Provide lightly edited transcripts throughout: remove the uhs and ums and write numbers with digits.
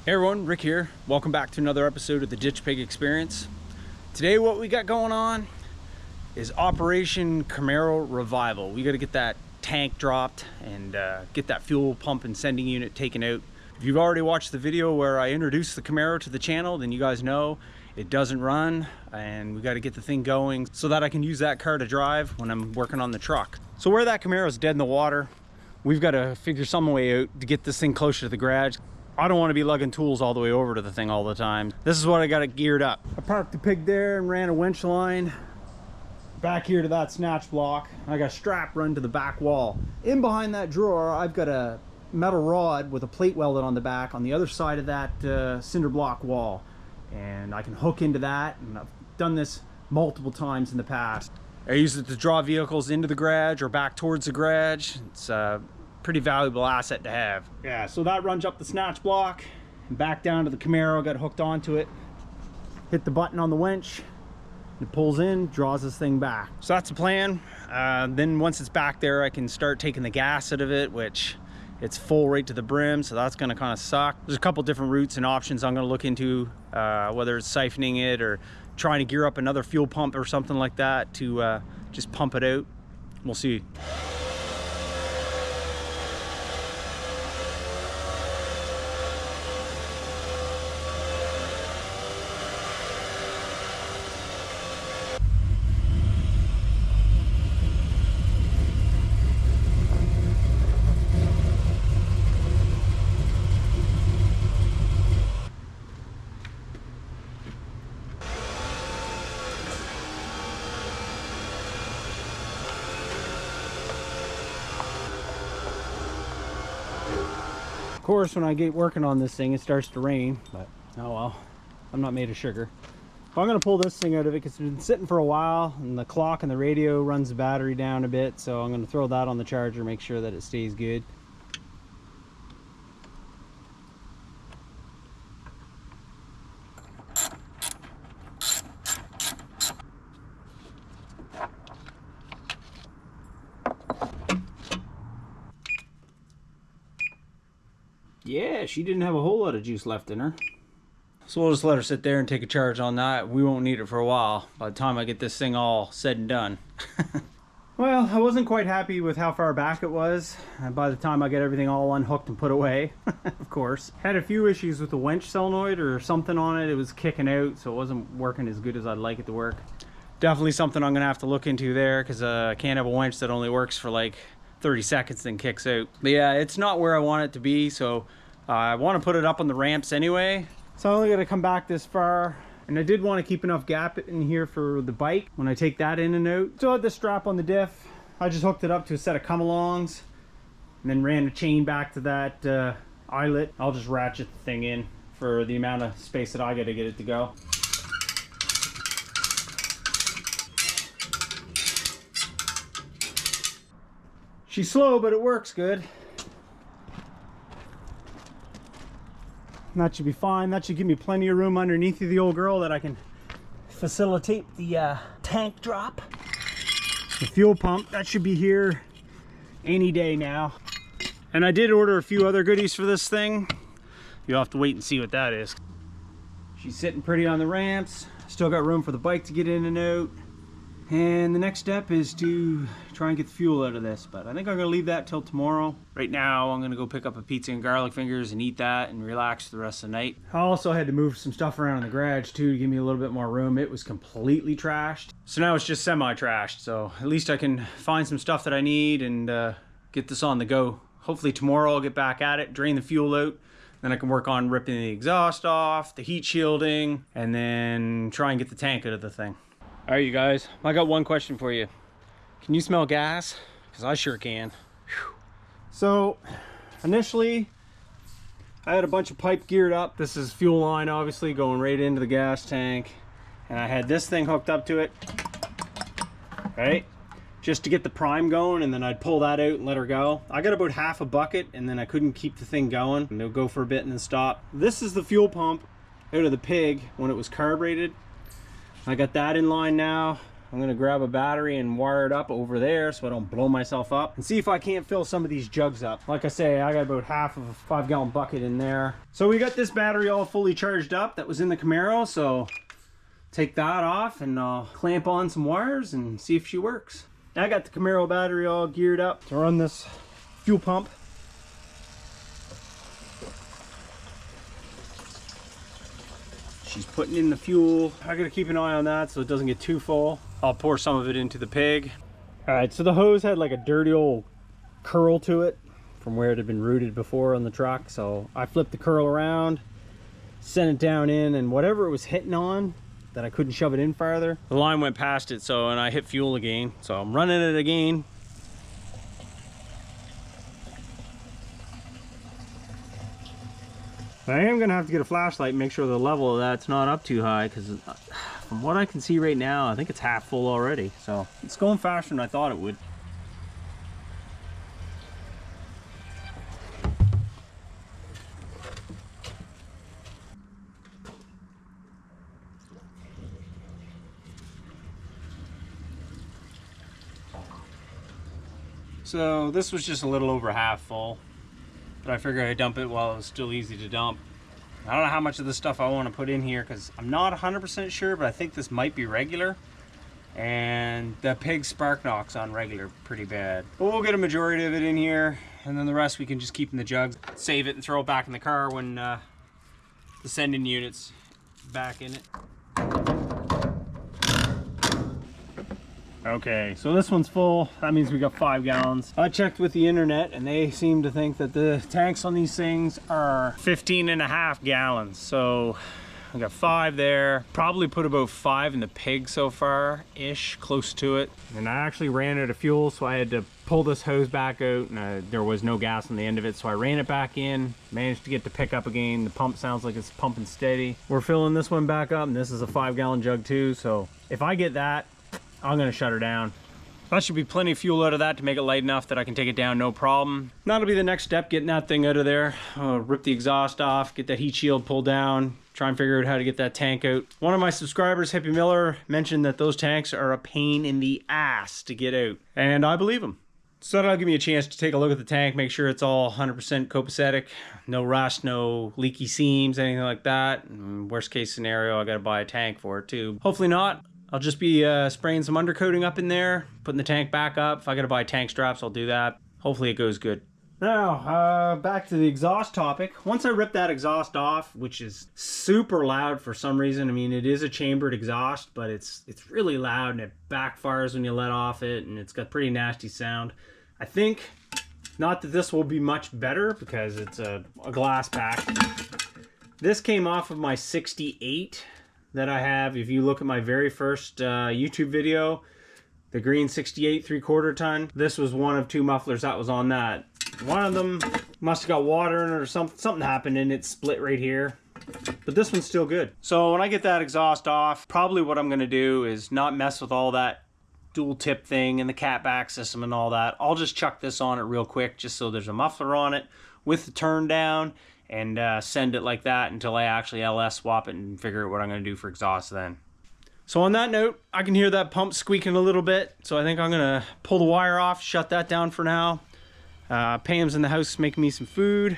Hey everyone, Rick here. Welcome back to another episode of the Ditch Pig Experience. Today what we got going on is Operation Camaro Revival. We got to get that tank dropped and get that fuel pump and sending unit taken out. If you've already watched the video where I introduced the Camaro to the channel, then you guys know it doesn't run and we got to get the thing going so that I can use that car to drive when I'm working on the truck. So where that Camaro is dead in the water, we've got to figure some way out to get this thing closer to the garage. I don't want to be lugging tools all the way over to the thing all the time. This is what I got it geared up. I parked the pig there and ran a winch line back here to that snatch block. I got a strap run to the back wall. In behind that drawer, I've got a metal rod with a plate welded on the back on the other side of that cinder block wall. And I can hook into that, and I've done this multiple times in the past. I use it to draw vehicles into the garage or back towards the garage. It's pretty valuable asset to have. Yeah, so that runs up the snatch block and back down to the Camaro, got hooked onto it. Hit the button on the winch, it pulls in, draws this thing back. So that's the plan. Then once it's back there, I can start taking the gas out of it, which it's full right to the brim, so that's gonna kind of suck. There's a couple different routes and options I'm gonna look into, whether it's siphoning it or trying to gear up another fuel pump or something like that to just pump it out. We'll see. Of course, when I get working on this thing, it starts to rain, but oh well, I'm not made of sugar. I'm gonna pull this thing out of it because it's been sitting for a while and the clock and the radio runs the battery down a bit, so I'm gonna throw that on the charger, make sure that it stays good. Yeah, she didn't have a whole lot of juice left in her. So we'll just let her sit there and take a charge on that. We won't need it for a while by the time I get this thing all said and done. Well, I wasn't quite happy with how far back it was. And by the time I get everything all unhooked and put away, of course. Had a few issues with the winch solenoid or something on it. It was kicking out, so it wasn't working as good as I'd like it to work. Definitely something I'm gonna have to look into there, because I can't have a winch that only works for like 30 seconds then kicks out. But yeah, it's not where I want it to be, so I want to put it up on the ramps anyway. So I'm only going to come back this far, and I did want to keep enough gap in here for the bike when I take that in and out. Still had this strap on the diff. I just hooked it up to a set of come-alongs and then ran a chain back to that eyelet. I'll just ratchet the thing in for the amount of space that I got to get it to go. She's slow, but it works good. And that should be fine. That should give me plenty of room underneath the old girl that I can facilitate the tank drop. The fuel pump, that should be here any day now. And I did order a few other goodies for this thing. You'll have to wait and see what that is. She's sitting pretty on the ramps. Still got room for the bike to get in and out. And the next step is to try and get the fuel out of this, but I think I'm gonna leave that till tomorrow. Right now, I'm gonna go pick up a pizza and garlic fingers and eat that and relax the rest of the night. I also had to move some stuff around in the garage too to give me a little bit more room. It was completely trashed. So now it's just semi-trashed, so at least I can find some stuff that I need and get this on the go. Hopefully tomorrow I'll get back at it, drain the fuel out, then I can work on ripping the exhaust off, the heat shielding, and then try and get the tank out of the thing. All right, you guys, I got one question for you. Can you smell gas? Because I sure can. Whew. So, initially, I had a bunch of pipe geared up. This is fuel line, obviously, going right into the gas tank. And I had this thing hooked up to it, right? Just to get the prime going, and then I'd pull that out and let her go. I got about half a bucket, and then I couldn't keep the thing going. And it'll go for a bit and then stop. This is the fuel pump out of the pig when it was carbureted. I got that in line now. I'm gonna grab a battery and wire it up over there so I don't blow myself up, and see if I can't fill some of these jugs up. Like I say, I got about half of a 5-gallon bucket in there. So we got this battery all fully charged up that was in the Camaro, so take that off and I'll clamp on some wires and see if she works. I got the Camaro battery all geared up to run this fuel pump. She's putting in the fuel. I gotta keep an eye on that so it doesn't get too full. I'll pour some of it into the pig. All right, so the hose had like a dirty old curl to it from where it had been rooted before on the truck. So I flipped the curl around, sent it down in, and whatever it was hitting on that I couldn't shove it in farther, the line went past it, so, and I hit fuel again. So I'm running it again. I am gonna have to get a flashlight and make sure the level of that's not up too high, because from what I can see right now, I think it's half full already. So it's going faster than I thought it would. So this was just a little over half full, but I figured I'd dump it while it was still easy to dump. I don't know how much of this stuff I want to put in here because I'm not 100% sure, but I think this might be regular. And the pig spark knocks on regular pretty bad. But we'll get a majority of it in here, and then the rest we can just keep in the jugs, save it and throw it back in the car when the sending unit's back in it. Okay, so this one's full. That means we got 5 gallons. I checked with the internet and they seem to think that the tanks on these things are 15.5 gallons. So I got 5 there. Probably put about 5 in the pig so far-ish, close to it. And I actually ran out of fuel, so I had to pull this hose back out, and there was no gas on the end of it, so I ran it back in, managed to get to pick up again. The pump sounds like it's pumping steady. We're filling this one back up, and this is a 5-gallon jug too, so if I get that, I'm gonna shut her down. That should be plenty of fuel out of that to make it light enough that I can take it down no problem. That'll be the next step, getting that thing out of there. Rip the exhaust off, get that heat shield pulled down, try and figure out how to get that tank out. One of my subscribers, Hippie Miller, mentioned that those tanks are a pain in the ass to get out, and I believe him. So that'll give me a chance to take a look at the tank, make sure it's all 100% copacetic, no rust, no leaky seams, anything like that. And worst case scenario, I gotta buy a tank for it too. Hopefully not. I'll just be spraying some undercoating up in there, putting the tank back up. If I gotta buy tank straps, I'll do that. Hopefully it goes good. Now, back to the exhaust topic. Once I rip that exhaust off, which is super loud for some reason. I mean, it is a chambered exhaust, but it's really loud and it backfires when you let off it, and it's got pretty nasty sound. I think, not that this will be much better because it's a glass pack. This came off of my 68 that I have. If you look at my very first YouTube video, the green 68 3/4 ton, this was one of 2 mufflers that was on that. One of them must have got water in it or something happened and it split right here, but this one's still good. So when I get that exhaust off, probably what I'm gonna do is not mess with all that dual tip thing and the catback system and all that. I'll just chuck this on it real quick just so there's a muffler on it with the turn down, and send it like that until I actually LS swap it and figure out what I'm gonna do for exhaust then. So on that note, I can hear that pump squeaking a little bit, so I think I'm gonna pull the wire off, shut that down for now. Pam's in the house making me some food.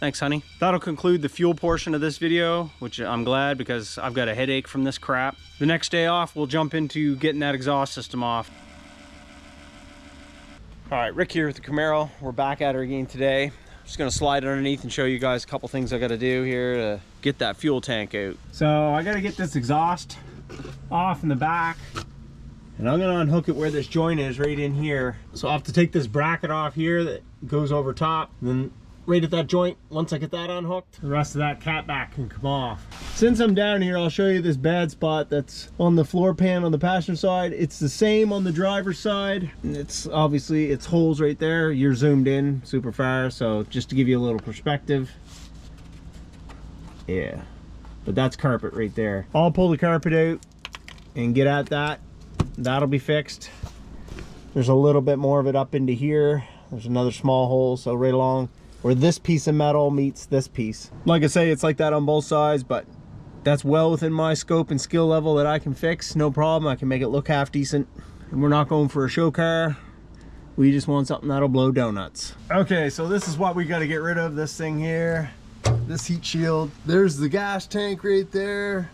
Thanks, honey. That'll conclude the fuel portion of this video, which I'm glad because I've got a headache from this crap. The next day off, we'll jump into getting that exhaust system off. All right, Rick here with the Camaro. We're back at her again today. Just gonna slide underneath and show you guys a couple things I gotta do here to get that fuel tank out. So I gotta get this exhaust off in the back, and I'm gonna unhook it where this joint is right in here. So I'll have to take this bracket off here that goes over top, and then right at that joint, once I get that unhooked, the rest of that catback can come off. Since I'm down here, I'll show you this bad spot that's on the floor pan on the passenger side. It's the same on the driver's side. And it's obviously, it's holes right there. You're zoomed in super far, so just to give you a little perspective. Yeah, but that's carpet right there. I'll pull the carpet out and get at that. That'll be fixed. There's a little bit more of it up into here. There's another small hole, so right along where this piece of metal meets this piece. Like I say, it's like that on both sides, but That's well within my scope and skill level that I can fix, no problem. I can make it look half decent. And we're not going for a show car. We just want something that'll blow donuts. Okay, so this is what we got to get rid of. This thing here, this heat shield. There's the gas tank right there.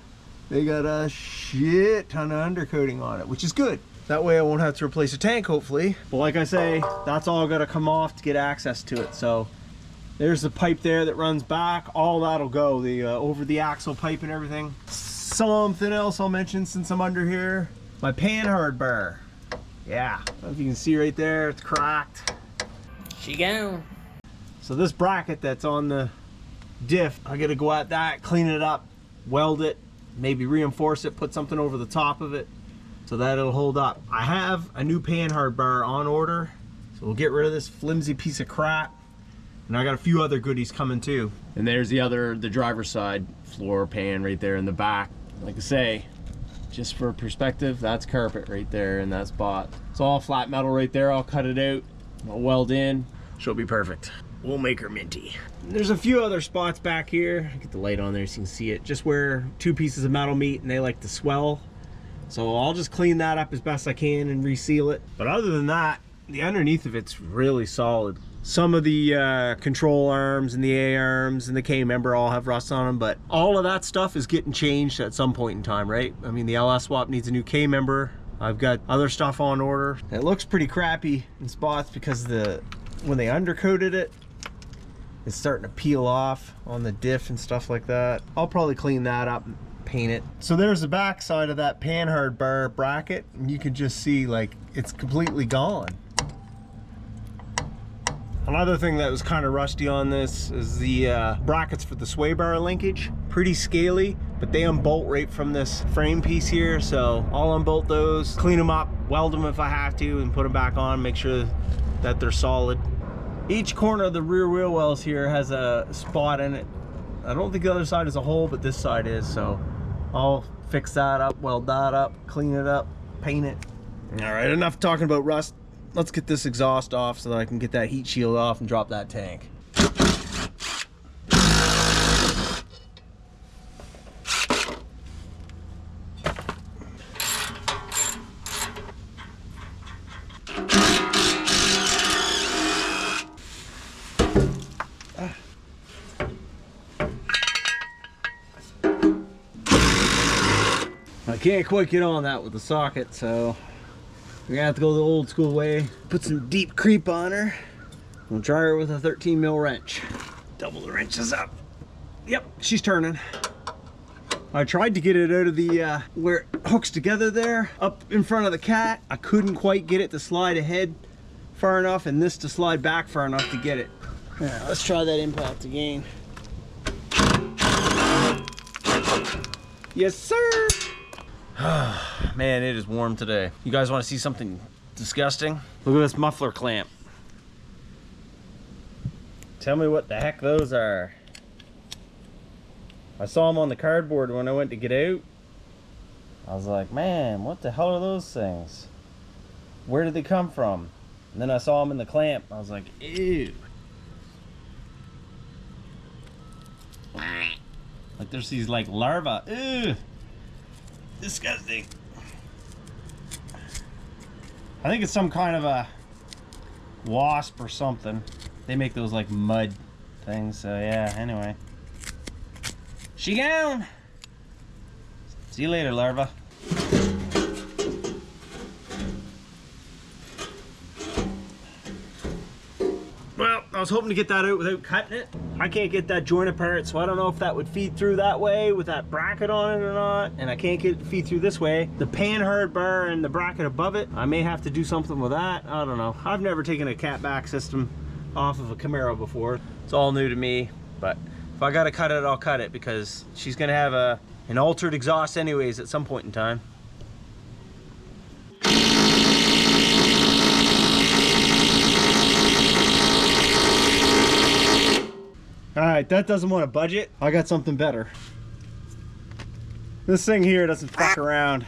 They got a shit ton of undercoating on it, which is good. That way I won't have to replace a tank, hopefully. But like I say, that's all got to come off to get access to it. So there's the pipe there that runs back. All that'll go, the over the axle pipe and everything. Something else I'll mention since I'm under here. My panhard bar. Yeah, I don't know if you can see right there, it's cracked. She gone. So this bracket that's on the diff, I gotta go at that, clean it up, weld it, maybe reinforce it, put something over the top of it so that it'll hold up. I have a new panhard bar on order, so we'll get rid of this flimsy piece of crap. And I got a few other goodies coming too. And there's the driver's side floor pan right there in the back. Like I say, just for perspective, that's carpet right there in that spot. It's all flat metal right there. I'll cut it out, I'll weld in. She'll be perfect. We'll make her minty. There's a few other spots back here. Get the light on there so you can see it. Just where two pieces of metal meet and they like to swell. So I'll just clean that up as best I can and reseal it. But other than that, the underneath of it's really solid. Some of the control arms and the A arms and the K member all have rust on them, but all of that stuff is getting changed at some point in time, right? I mean, the LS swap needs a new K member. I've got other stuff on order. It looks pretty crappy in spots because when they undercoated it, it's starting to peel off on the diff and stuff like that. I'll probably clean that up and paint it. So there's the back side of that panhard bar bracket, and you can just see like it's completely gone. Another thing that was kind of rusty on this is the brackets for the sway bar linkage. Pretty scaly, but they unbolt right from this frame piece here. So I'll unbolt those, clean them up, weld them if I have to, and put them back on, make sure that they're solid. Each corner of the rear wheel wells here has a spot in it. I don't think the other side is a hole, but this side is. So I'll fix that up, weld that up, clean it up, paint it. All right, enough talking about rust. Let's get this exhaust off so that I can get that heat shield off and drop that tank. I can't quite get on that with the socket, so we're gonna have to go the old school way. Put some deep creep on her. We'll try her with a 13 mil wrench. Double the wrenches up. Yep, she's turning. I tried to get it out of the where it hooks together there, up in front of the cat. I couldn't quite get it to slide ahead far enough and this to slide back far enough to get it. Yeah, let's try that impact again. Yes, sir. Man, it is warm today. You guys want to see something disgusting? Look at this muffler clamp. Tell me what the heck those are. I saw them on the cardboard when I went to get out. I was like, man, what the hell are those things? Where did they come from? And then I saw them in the clamp. I was like, ew. Like there's these like larvae. Ew. Disgusting. I think it's some kind of a wasp or something. They make those like mud things, so yeah, anyway. She gone. See you later, larva. Well, I was hoping to get that out without cutting it. I can't get that joint apart, so I don't know if that would feed through that way with that bracket on it or not. And I can't get it to feed through this way. The panhard bar and the bracket above it, I may have to do something with that. I don't know. I've never taken a catback system off of a Camaro before. It's all new to me, but if I gotta cut it, I'll cut it because she's gonna have an altered exhaust anyways at some point in time. All right, that doesn't want to budget. I got something better. This thing here doesn't fuck around.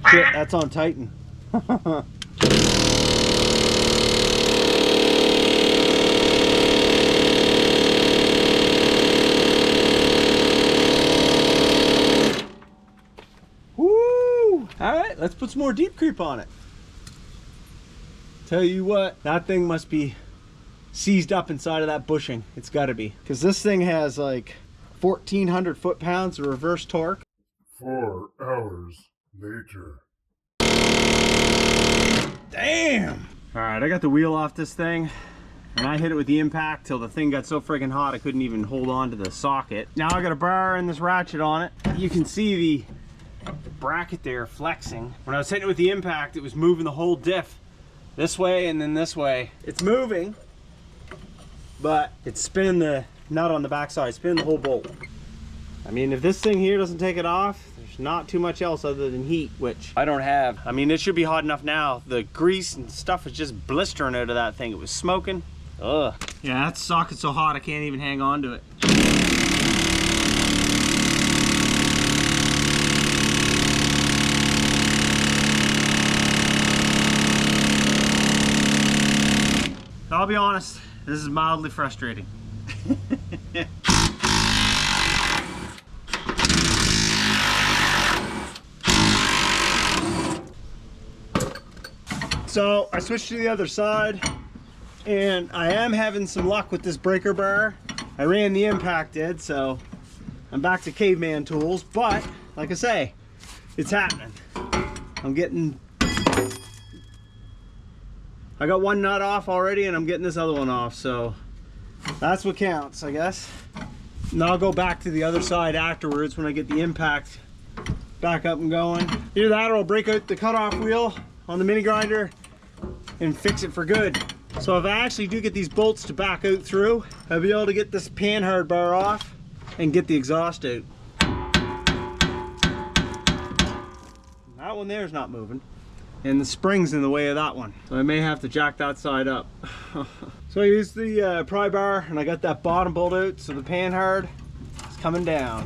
Shit, that's on Titan. let's put some more deep creep on it. Tell you what, that thing must be seized up inside of that bushing. It's gotta be. Because this thing has like 1,400 foot-pounds of reverse torque. 4 hours later. Damn! Alright, I got the wheel off this thing. And I hit it with the impact till the thing got so friggin' hot I couldn't even hold on to the socket. Now I got a bar and this ratchet on it. You can see the bracket there flexing. When I was hitting it with the impact, it was moving the whole diff this way and then this way. It's moving, but it's spinning the nut on the backside, spinning the whole bolt. I mean, if this thing here doesn't take it off, there's not too much else other than heat, which I don't have. I mean, it should be hot enough now. The grease and stuff is just blistering out of that thing. It was smoking. Ugh. Yeah, that socket's so hot I can't even hang on to it. I'll be honest, this is mildly frustrating. So I switched to the other side. And I am having some luck with this breaker bar. I ran the impacted, so I'm back to caveman tools, but like I say, it's happening. I got one nut off already and I'm getting this other one off, so that's what counts, I guess. And I'll go back to the other side afterwards when I get the impact back up and going. Either that or I'll break out the cutoff wheel on the mini grinder and fix it for good. So if I actually do get these bolts to back out through, I'll be able to get this panhard bar off and get the exhaust out. That one there is not moving. And the spring's in the way of that one. So I may have to jack that side up. So I used the pry bar and I got that bottom bolt out, so the panhard is coming down.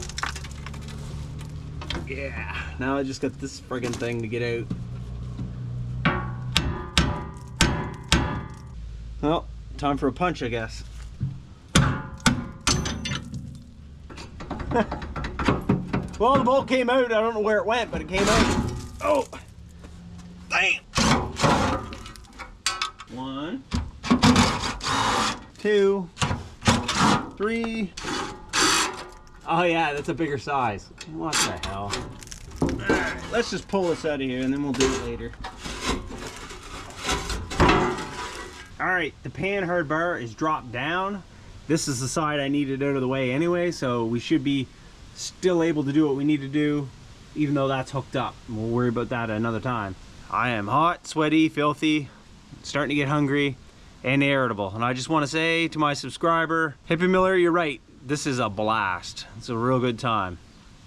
Yeah, now I just got this friggin' thing to get out. Well, time for a punch, I guess. Well, the bolt came out. I don't know where it went, but it came out. Oh, damn. 1, 2, 3. Oh yeah, that's a bigger size. What the hell? All right, let's just pull this out of here and then we'll do it later. All right, the panhard bar is dropped down. This is the side I needed out of the way anyway, so we should be still able to do what we need to do, even though that's hooked up. We'll worry about that another time. I am hot, sweaty, filthy, starting to get hungry, and irritable. And I just want to say to my subscriber, Hippie Miller, you're right. This is a blast. It's a real good time.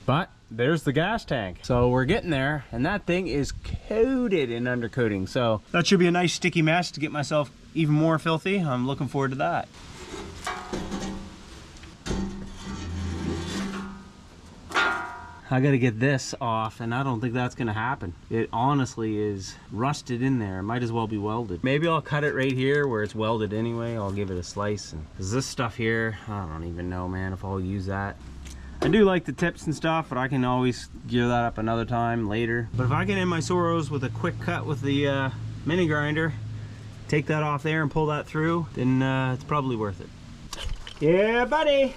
But there's the gas tank. So we're getting there, and that thing is coated in undercoating. So that should be a nice sticky mess to get myself even more filthy. I'm looking forward to that. I gotta get this off, and I don't think that's gonna happen. It honestly is rusted in there. It might as well be welded. Maybe I'll cut it right here where it's welded anyway. I'll give it a slice. And cause this stuff here, I don't even know, man, if I'll use that. I do like the tips and stuff, but I can always gear that up another time later. But if I get in my Soros with a quick cut with the mini grinder, take that off there and pull that through, then it's probably worth it. Yeah, buddy.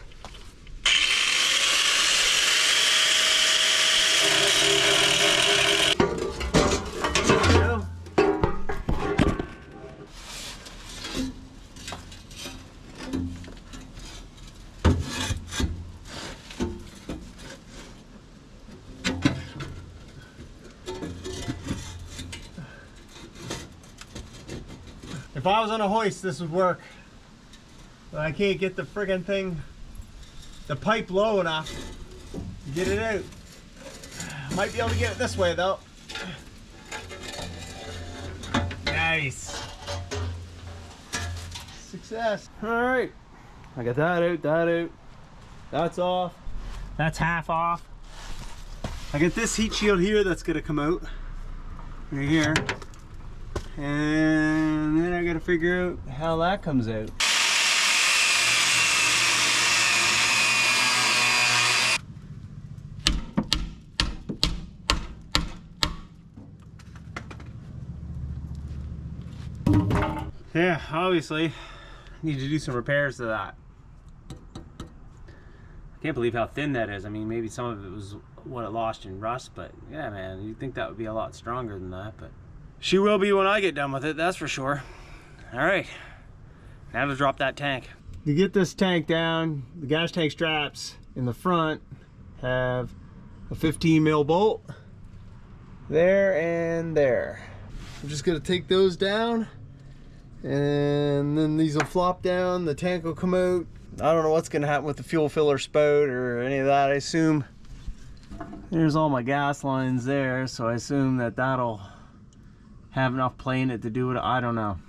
If I was on a hoist, this would work. But I can't get the friggin' thing, the pipe low enough to get it out. Might be able to get it this way though. Nice. Success. All right, I got that out, that's off, that's half off. I got this heat shield here that's gonna come out right here. And then I gotta figure out how that comes out. Yeah, obviously need to do some repairs to that. I can't believe how thin that is. I mean, maybe some of it was what it lost in rust, but yeah, man, you'd think that would be a lot stronger than that, but she will be when I get done with it, that's for sure. All right, now to drop that tank. To get this tank down, the gas tank straps in the front have a 15 mil bolt there and there. I'm just gonna take those down, and then these will flop down, the tank will come out. I don't know what's gonna happen with the fuel filler spout or any of that. I assume there's all my gas lines there, so I assume that that'll have enough play in it to do it. I don't know.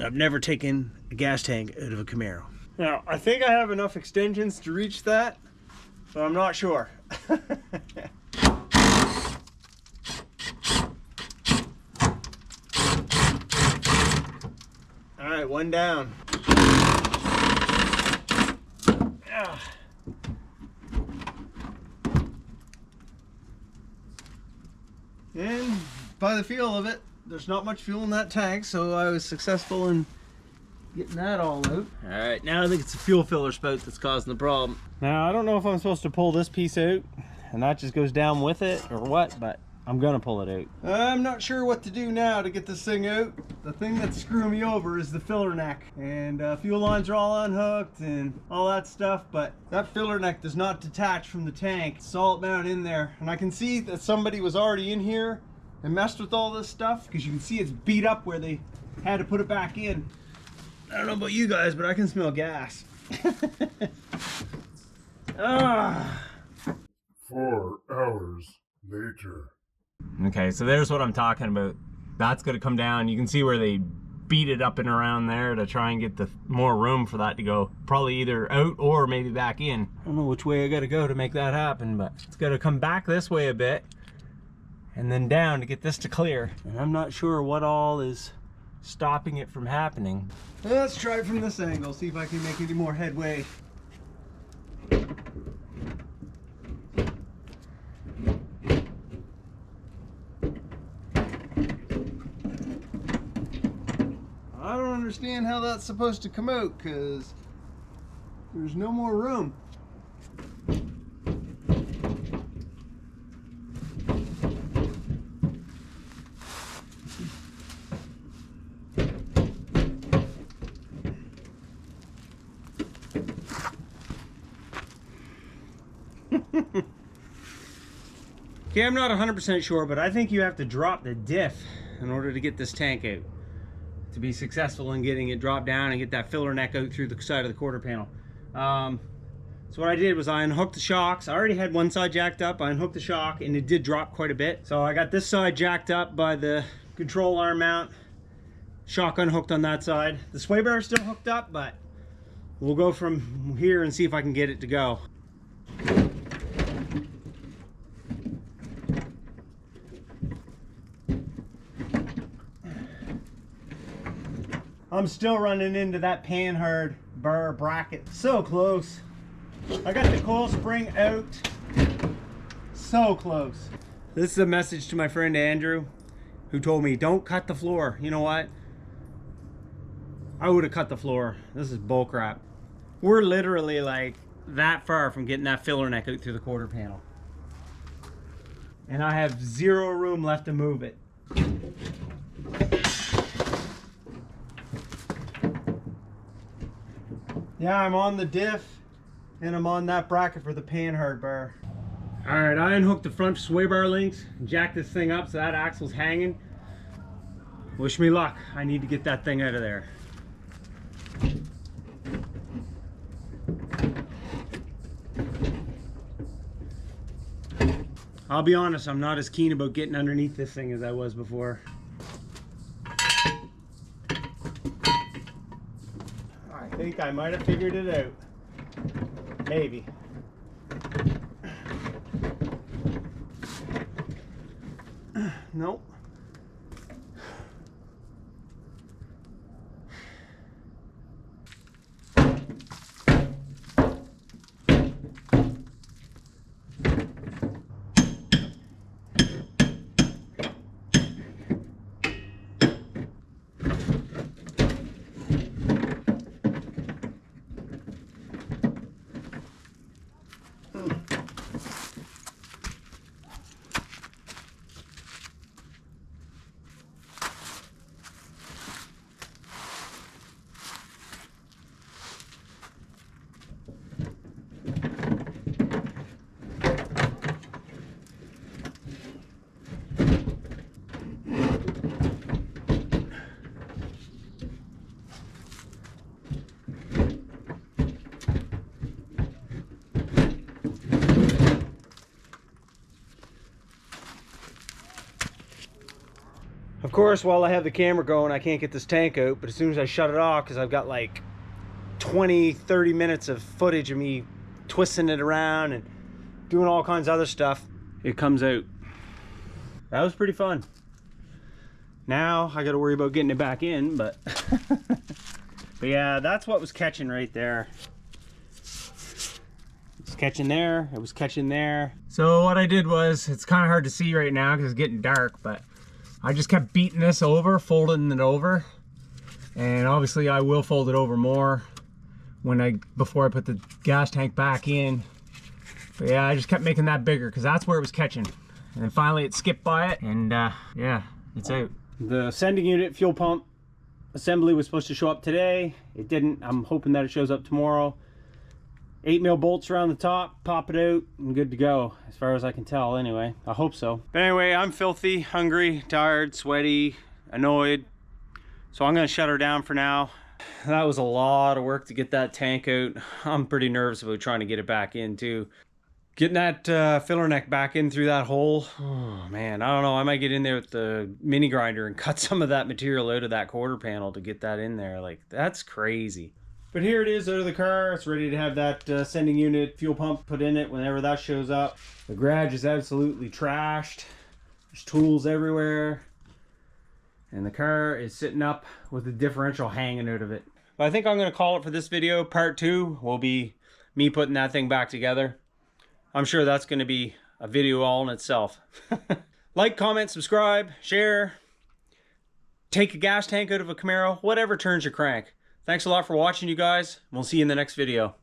I've never taken a gas tank out of a Camaro. Now, I think I have enough extensions to reach that, but I'm not sure. All right, one down. And by the feel of it, there's not much fuel in that tank, so I was successful in getting that all out. All right, now I think it's the fuel filler spout that's causing the problem. Now, I don't know if I'm supposed to pull this piece out and that just goes down with it or what, but I'm gonna pull it out. I'm not sure what to do now to get this thing out. The thing that's screwing me over is the filler neck, and fuel lines are all unhooked and all that stuff, but that filler neck does not detach from the tank. It's all mounted in there, and I can see that somebody was already in here and messed with all this stuff, because you can see it's beat up where they had to put it back in. I don't know about you guys, but I can smell gas. 4 hours later. Okay, so there's what I'm talking about. That's gonna come down. You can see where they beat it up and around there to try and get the more room for that to go. Probably either out or maybe back in. I don't know which way I gotta go to make that happen, but it's gotta come back this way a bit and then down to get this to clear. And I'm not sure what all is stopping it from happening. Let's try it from this angle, see if I can make any more headway. I don't understand how that's supposed to come out, because there's no more room. Okay, I'm not 100% sure, but I think you have to drop the diff in order to get this tank out, to be successful in getting it dropped down and get that filler neck out through the side of the quarter panel. So what I did was I unhooked the shocks. I already had one side jacked up. I unhooked the shock and it did drop quite a bit. So I got this side jacked up by the control arm mount, shock unhooked on that side. The sway bar is still hooked up, but we'll go from here and see if I can get it to go. I'm still running into that panhard bar bracket. So close. I got the coil spring out. So close. This is a message to my friend Andrew, who told me, don't cut the floor. You know what? I would have cut the floor. This is bull crap. We're literally like that far from getting that filler neck out through the quarter panel. And I have zero room left to move it. Yeah, I'm on the diff and I'm on that bracket for the panhard bar. All right, I unhooked the front sway bar links, jacked this thing up so that axle's hanging. Wish me luck. I need to get that thing out of there. I'll be honest, I'm not as keen about getting underneath this thing as I was before. I think I might have figured it out. Maybe. Nope. course, while I have the camera going, I can't get this tank out, but as soon as I shut it off, because I've got like 20-30 minutes of footage of me twisting it around and doing all kinds of other stuff, it comes out. That was pretty fun. Now I got to worry about getting it back in, but but yeah, that's what was catching right there. It's catching there, it was catching there. So what I did was, it's kind of hard to see right now because it's getting dark, but I just kept beating this over, folding it over, and obviously I will fold it over more before I put the gas tank back in. But yeah, I just kept making that bigger because that's where it was catching. And then finally it skipped by it, and yeah, it's out. The sending unit fuel pump assembly was supposed to show up today. It didn't. I'm hoping that it shows up tomorrow. 8mm bolts around the top, pop it out, and good to go, as far as I can tell anyway. I hope so. But anyway, I'm filthy, hungry, tired, sweaty, annoyed. So I'm gonna shut her down for now. That was a lot of work to get that tank out. I'm pretty nervous about trying to get it back in too. Getting that filler neck back in through that hole, oh man, I don't know. I might get in there with the mini grinder and cut some of that material out of that quarter panel to get that in there. Like, that's crazy. But here it is out of the car. It's ready to have that sending unit fuel pump put in it whenever that shows up. The garage is absolutely trashed. There's tools everywhere. And the car is sitting up with the differential hanging out of it. But I think I'm going to call it for this video. Part 2 will be me putting that thing back together. I'm sure that's going to be a video all in itself. Like, comment, subscribe, share. Take a gas tank out of a Camaro. Whatever turns your crank. Thanks a lot for watching, you guys. We'll see you in the next video.